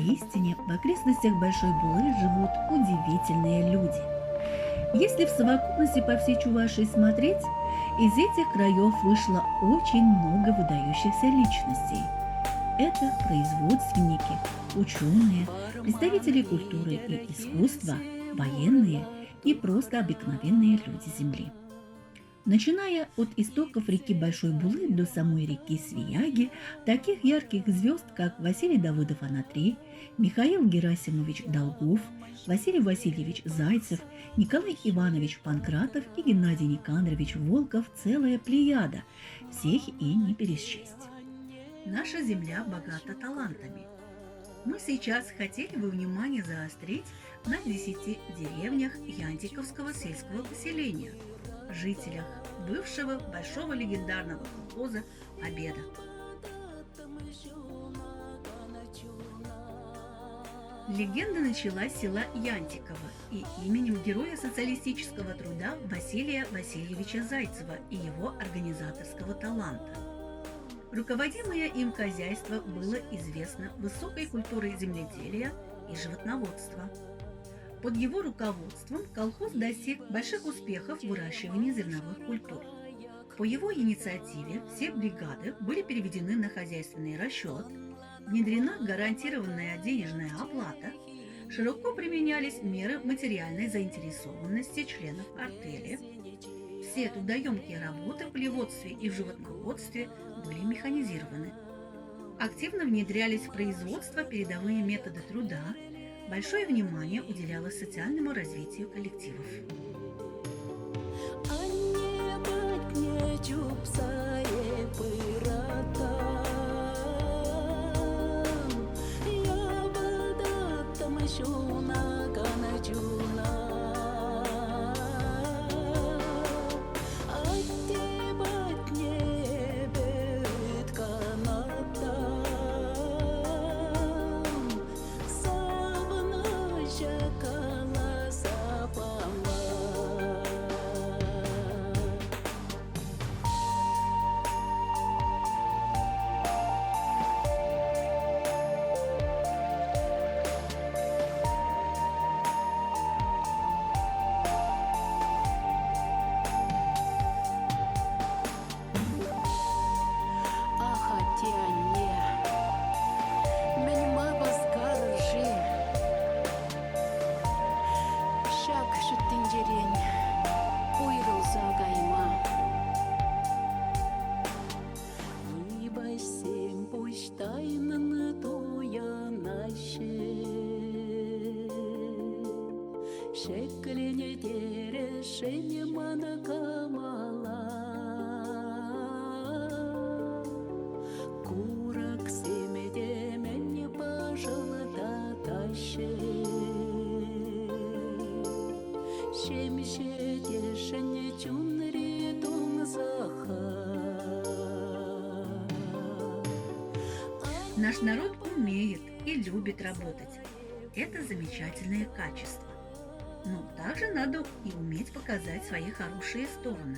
Поистине, в окрестностях Большой Булы живут удивительные люди. Если в совокупности по всей Чувашии смотреть, из этих краев вышло очень много выдающихся личностей. Это производственники, ученые, представители культуры и искусства, военные и просто обыкновенные люди Земли. Начиная от истоков реки Большой Булы до самой реки Свияги, таких ярких звезд, как Василий Давыдов-Анатрей, Михаил Герасимович Долгов, Василий Васильевич Зайцев, Николай Иванович Панкратов и Геннадий Никандрович Волков – целая плеяда, всех и не пересчесть. Наша земля богата талантами. Мы сейчас хотели бы внимание заострить на 10 деревнях Янтиковского сельского поселения, жителях бывшего большого легендарного колхоза «Победа». Легенда началась с села Янтиково и именем героя социалистического труда Василия Васильевича Зайцева и его организаторского таланта. Руководимое им хозяйство было известно высокой культурой земледелия и животноводства. Под его руководством колхоз достиг больших успехов в выращивании зерновых культур. По его инициативе все бригады были переведены на хозяйственный расчет, внедрена гарантированная денежная оплата, широко применялись меры материальной заинтересованности членов артели. Все трудоемкие работы в полеводстве и в животноводстве были механизированы. Активно внедрялись в производство передовые методы труда, большое внимание уделялось социальному развитию коллективов. Наш народ умеет и любит работать. Это замечательное качество. Но также надо и уметь показать свои хорошие стороны.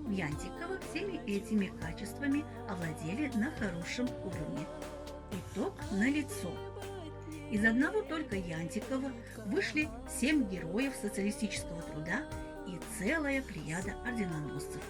В Янтиково всеми этими качествами овладели на хорошем уровне. Итог налицо. Из одного только Янтикова вышли 7 героев социалистического труда и целая плеяда орденоносцев.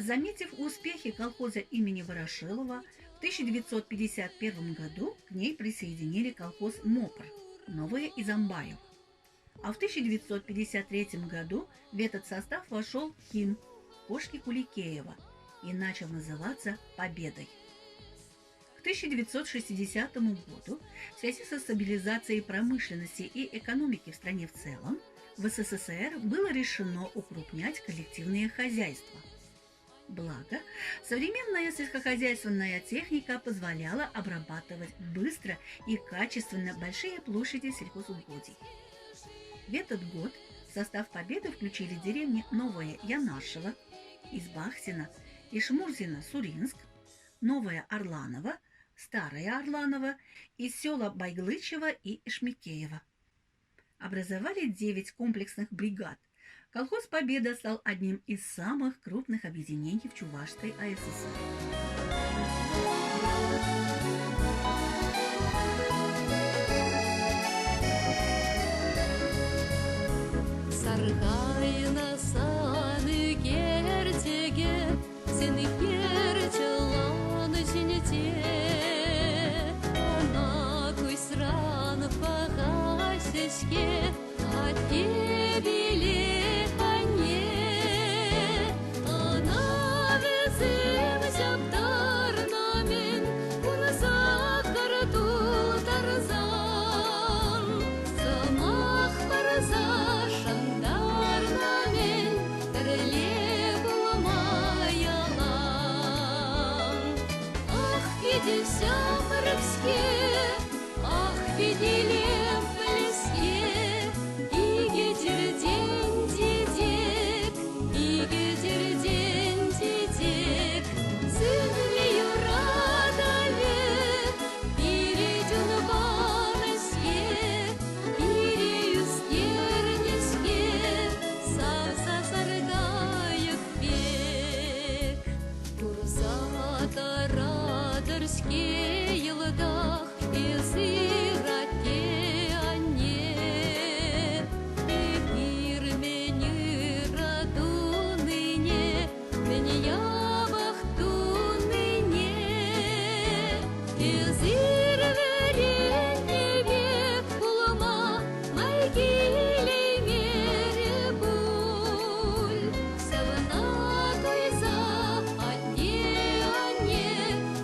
Заметив успехи колхоза имени Ворошилова, в 1951 году к ней присоединили колхоз МОПР «Новое Изамбаево». А в 1953 году в этот состав вошел ХИМ Кошки Куликеева и начал называться «Победой». К 1960 году в связи со стабилизацией промышленности и экономики в стране в целом в СССР было решено укрупнять коллективные хозяйства. Благо, современная сельскохозяйственная техника позволяла обрабатывать быстро и качественно большие площади сельхозугодий. В этот год в состав «Победы» включили деревни Новое Янашево, Избахтино, Ишмурзино-Суринск, Новое Орланово, Старое Орланово и села Байглычево и Ишмекеево. Образовали 9 комплексных бригад. Колхоз «Победа» стал одним из самых крупных объединений в Чувашской АССР. Саргайна саны кертеге, сені керчелан жинете, ана куйсран пагасешке, а тебеле ане, ана везем жаптарнамен, кунза карту тарзан, самах парза шандарнамен, терле булмаялан. Ах, видишам рыбске, ах, виделем плеске, иге терден дедек, иге терден дедек, сынлею радове, перейден баныске, перею стернеске, савса саргайык бек. Турза тарадырске йылдах, изыратте анне, эфир мені радуныне, мені ябахтуныне, изыр веренне бек булма, майгилей мере буль, савна тойза анне,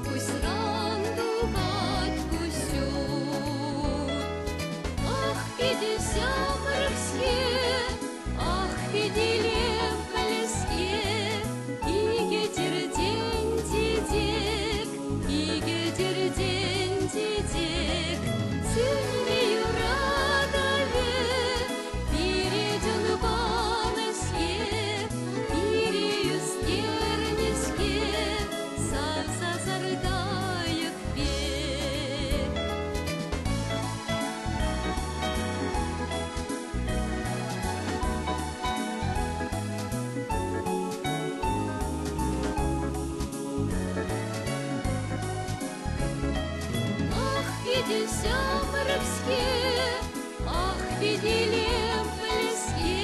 куйсран дугать кусюр. Ах, видишам рыбске, ах, виделем плеске, иге терден дедек, иге терден дедек, сынлею радове, перейден баныске, перею стернеске, савса саргайык бек. Ах, видишам рыбске, ах, виделем плеске,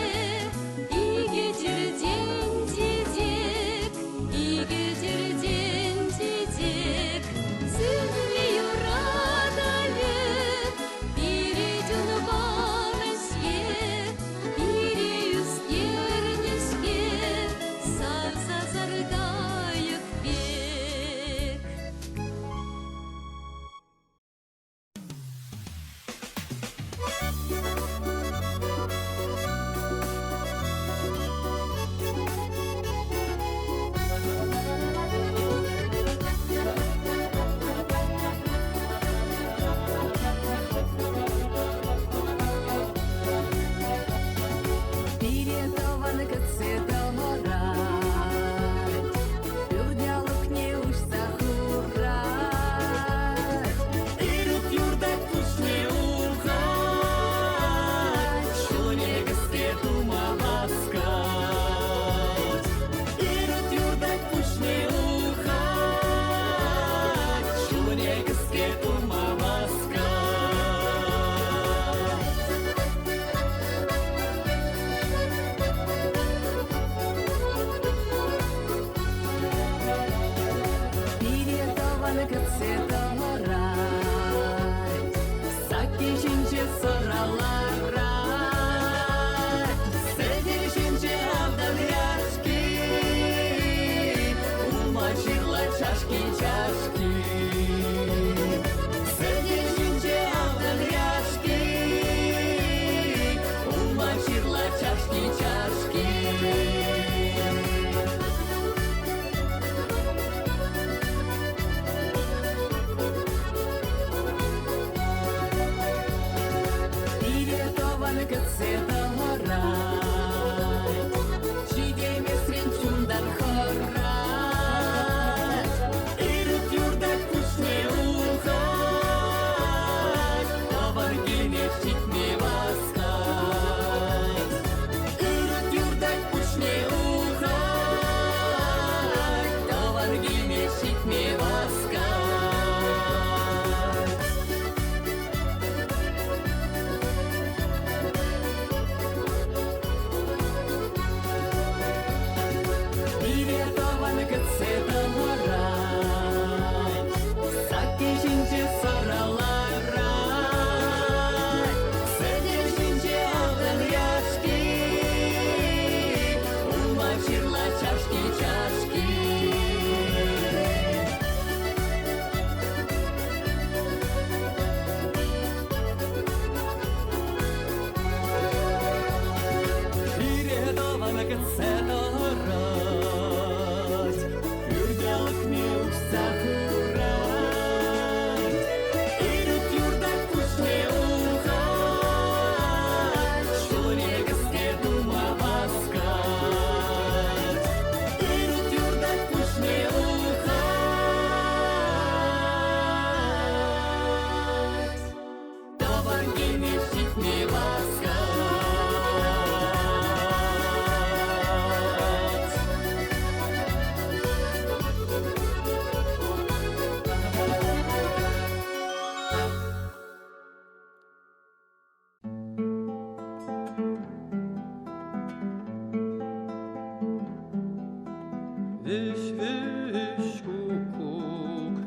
иге терден дедек, иге терден дедек, сынлею радове, перейден баныске, перею стернеске, савса саргайык бек.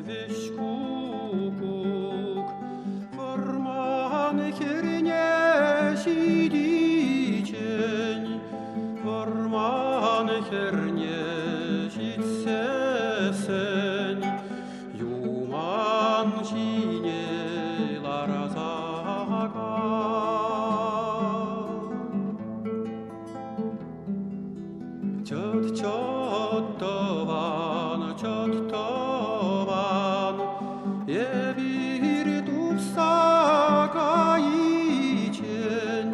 Wiś kukuk, formany hierniesi dzień, formany hierniesi seseń, juman sinie larazaga. Çottovan, ye bir dufsaka için,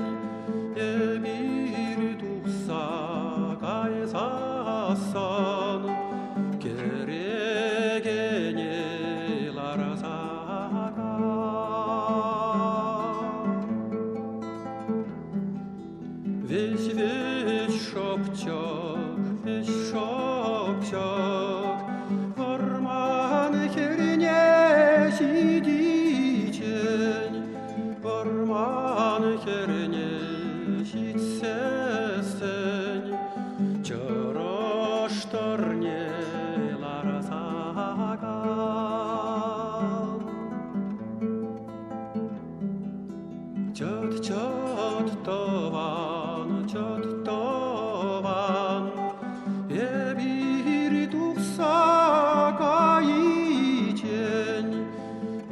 ye bir dufsaka esasan, geregene larazaga. Весь шопчок, Orman hernesi diyeceksin, orman hernesi sesen, çoroştornelar sagan. Çot tovan, bir dufsaka için,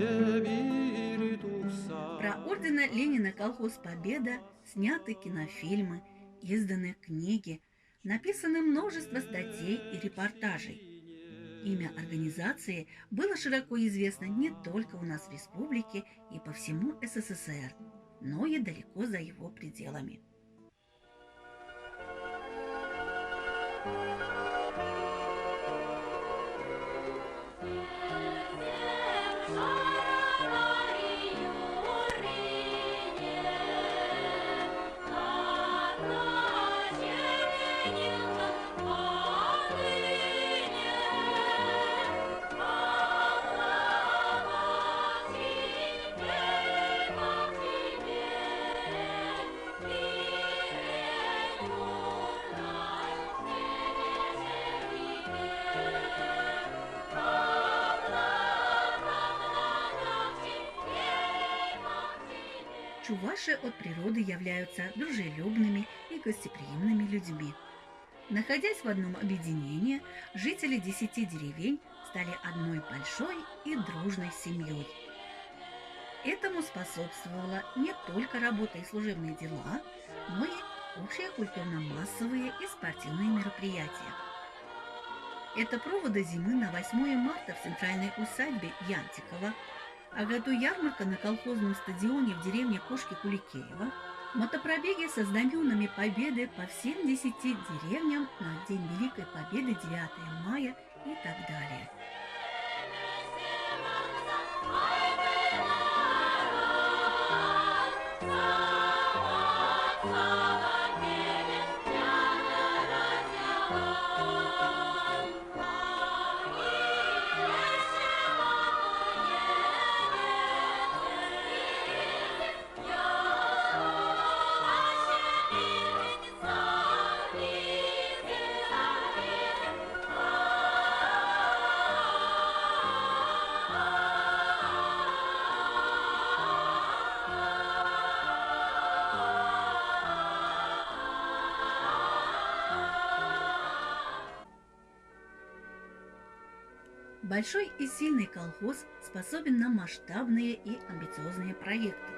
bir dufsaka. Про ордена Ленина «Колхоз Победа» сняты кинофильмы, изданы книги, написано множество статей и репортажей. Имя организации было широко известно не только у нас в республике и по всему СССР, но и далеко за его пределами. Чуваши от природы являются дружелюбными и гостеприимными людьми. Находясь в одном объединении, жители 10 деревень стали одной большой и дружной семьей. Этому способствовала не только работа и служебные дела, но и общие культурно-массовые и спортивные мероприятия. Это проводы зимы на 8 марта в центральной усадьбе Янтикова, а году ярмарка на колхозном стадионе в деревне Кошки Куликеева, Мотопробеги со знаменами Победы по всем 10 деревням на День Великой Победы 9 мая и так далее. Большой и сильный колхоз способен на масштабные и амбициозные проекты.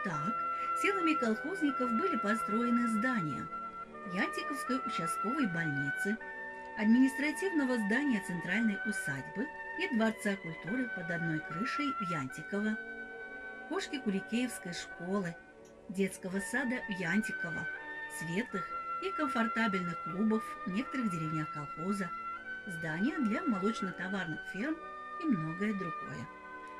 Так, силами колхозников были построены здания Янтиковской участковой больницы, административного здания Центральной усадьбы и Дворца культуры под одной крышей в Янтиково, Кошки-Куликеевской школы, детского сада в Янтиково, светлых и комфортабельных клубов в некоторых деревнях колхоза, здания для молочно-товарных ферм и многое другое.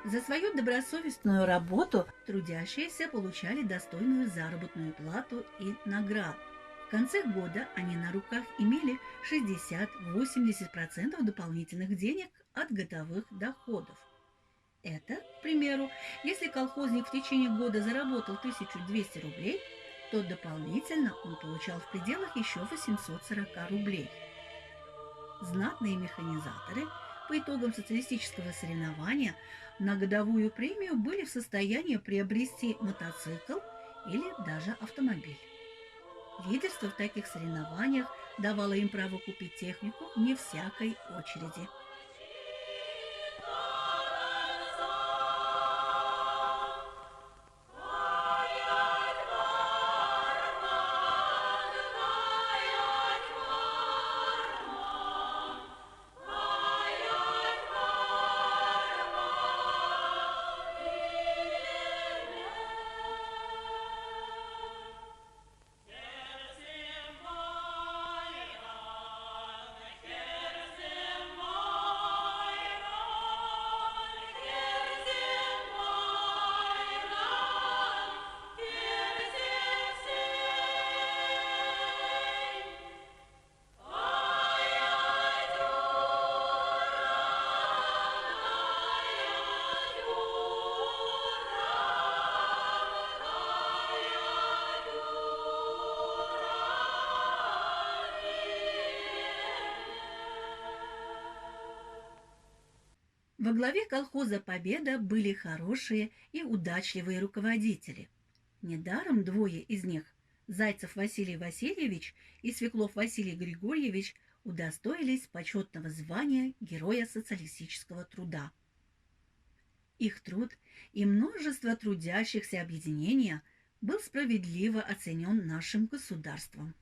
За свою добросовестную работу трудящиеся получали достойную заработную плату и награду. В конце года они на руках имели 60-80% дополнительных денег от годовых доходов. Это, к примеру, если колхозник в течение года заработал 1200 рублей, то дополнительно он получал в пределах еще 840 рублей. Знатные механизаторы по итогам социалистического соревнования на годовую премию были в состоянии приобрести мотоцикл или даже автомобиль. Лидерство в таких соревнованиях давало им право купить технику вне всякой очереди. Во главе колхоза «Победа» были хорошие и удачливые руководители. Недаром двое из них, Зайцев Василий Васильевич и Свеклов Василий Григорьевич, удостоились почетного звания Героя социалистического труда. Их труд и множество трудящихся объединения был справедливо оценен нашим государством.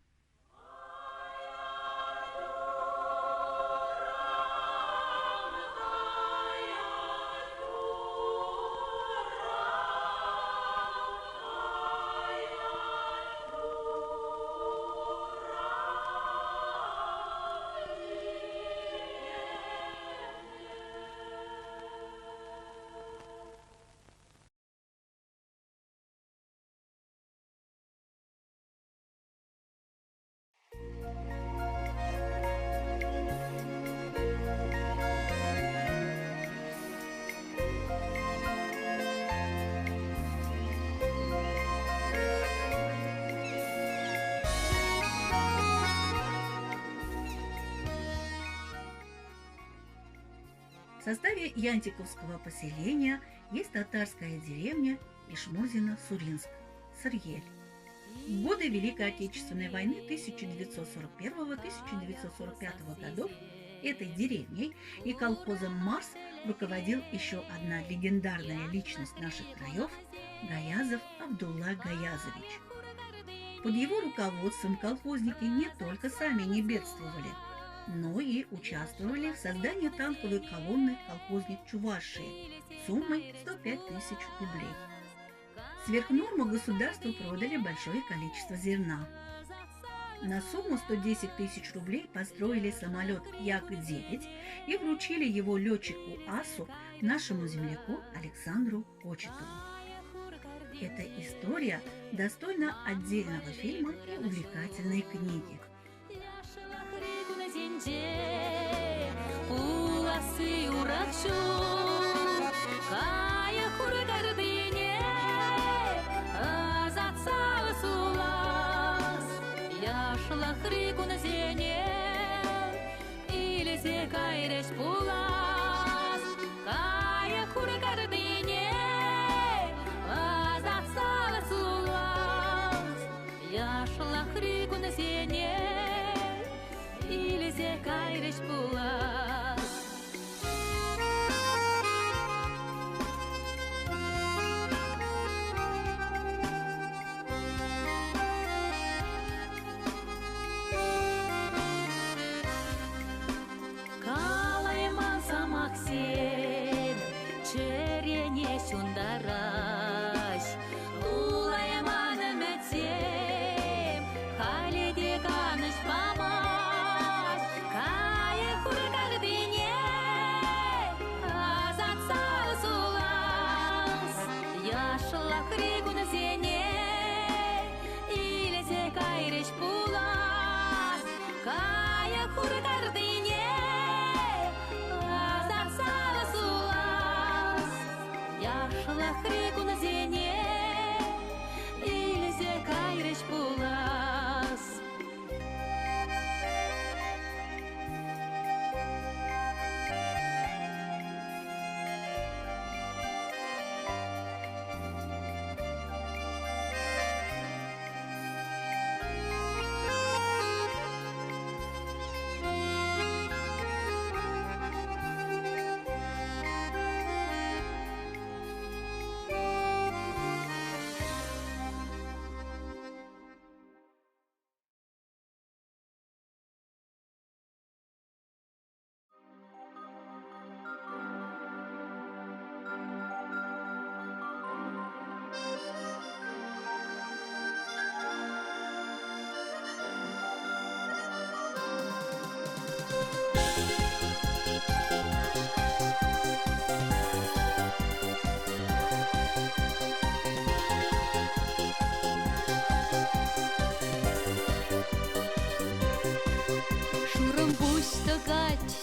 В составе Янтиковского поселения есть татарская деревня Ишмузино-Суринск, Сырьель. В годы Великой Отечественной войны 1941-1945 годов этой деревней и колхозом «Марс» руководил еще одна легендарная личность наших краев – Гаязов Абдулла Гаязович. Под его руководством колхозники не только сами не бедствовали, но и участвовали в создании танковой колонны «Колхозник Чувашии» суммой 105 тысяч рублей. Сверх нормы государству продали большое количество зерна. На сумму 110 тысяч рублей построили самолет Як-9 и вручили его летчику-асу, нашему земляку Александру Кочетову. Эта история достойна отдельного фильма и увлекательной книги.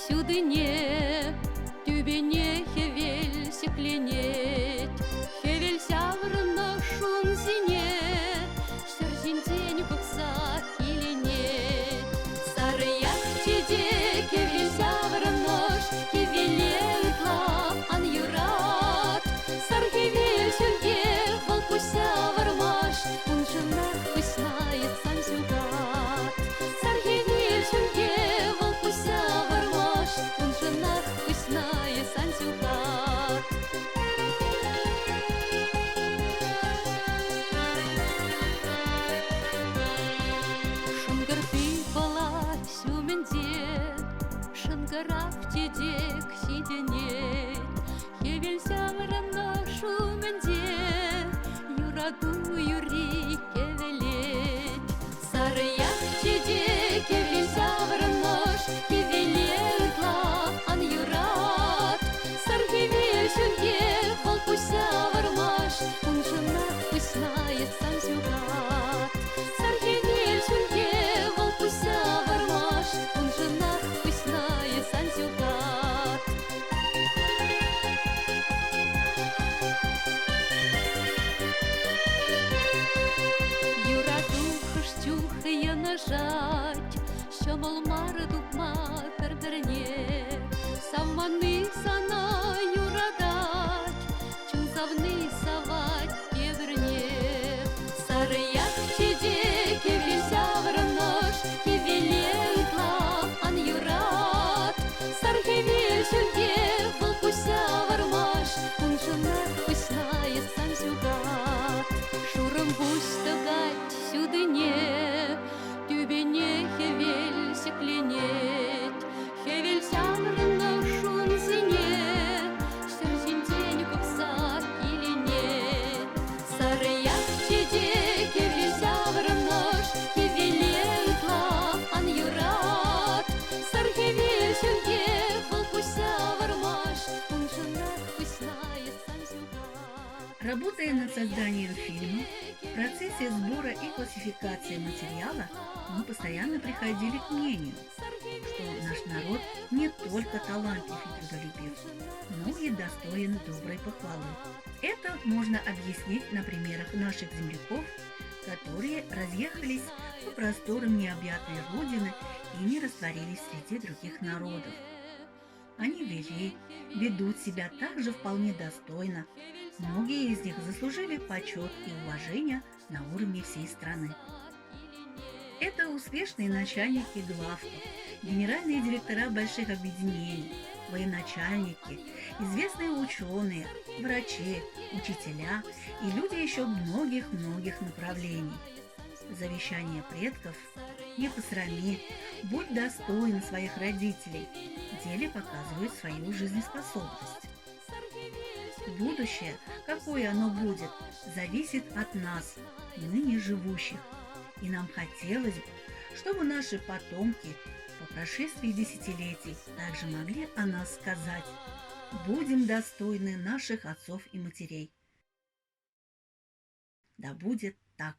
Сюдыне, тюбене хевель секленеть, хевель сяврно шунзине, сюрзинтень букса или нет. Сарыяк чеде хевель сяврнош, хевелетла ан юрат, сар хевель сюрге волпуся вармаш, он женах пуснает сам сюгат. Сар хевель сюрге волпуся вармаш, он женах пуснает сам сюгат. Шунгар пипала сюменде, шангарах тедек сиденет, хевель сяврно шуменде, юраду юри кевелет. Сарыяк тедек хевель сяврнош, хевелетла ан юрат, сар хевель сюрге волпуся вармаш, он женах пуснает сам сюгат. Сар хевель сюрге волпуся вармаш, он женах пуснает сам сюгат. Юраду хыштюхая нажать, щомол мары дупма перперне, самманы сана юрадать, чунзавны савать певерне. Сарыяк чеде хевель сяврнош, хевелетла ан юрат, сар хевель сюрге волпуся вармаш, он женах пуснает сам сюгат. Шуром пустогать сюдыне, тюбене хевель секленеть, хевель и классификации материала мы постоянно приходили к мнению, что наш народ не только талантлив и трудолюбив, но и достоин доброй похвалы. Это можно объяснить на примерах наших земляков, которые разъехались по просторам необъятной родины и не растворились среди других народов. Они вели, ведут себя также вполне достойно. Многие из них заслужили почет и уважение на уровне всей страны. Это успешные начальники главков, генеральные директора больших объединений, военачальники, известные ученые, врачи, учителя и люди еще многих-многих направлений. Завещание предков: не посрами, будь достоин своих родителей, в деле показывает свою жизнеспособность. Будущее, какое оно будет, зависит от нас, ныне живущих. И нам хотелось бы, чтобы наши потомки по прошествии десятилетий также могли о нас сказать: будем достойны наших отцов и матерей. Да будет так.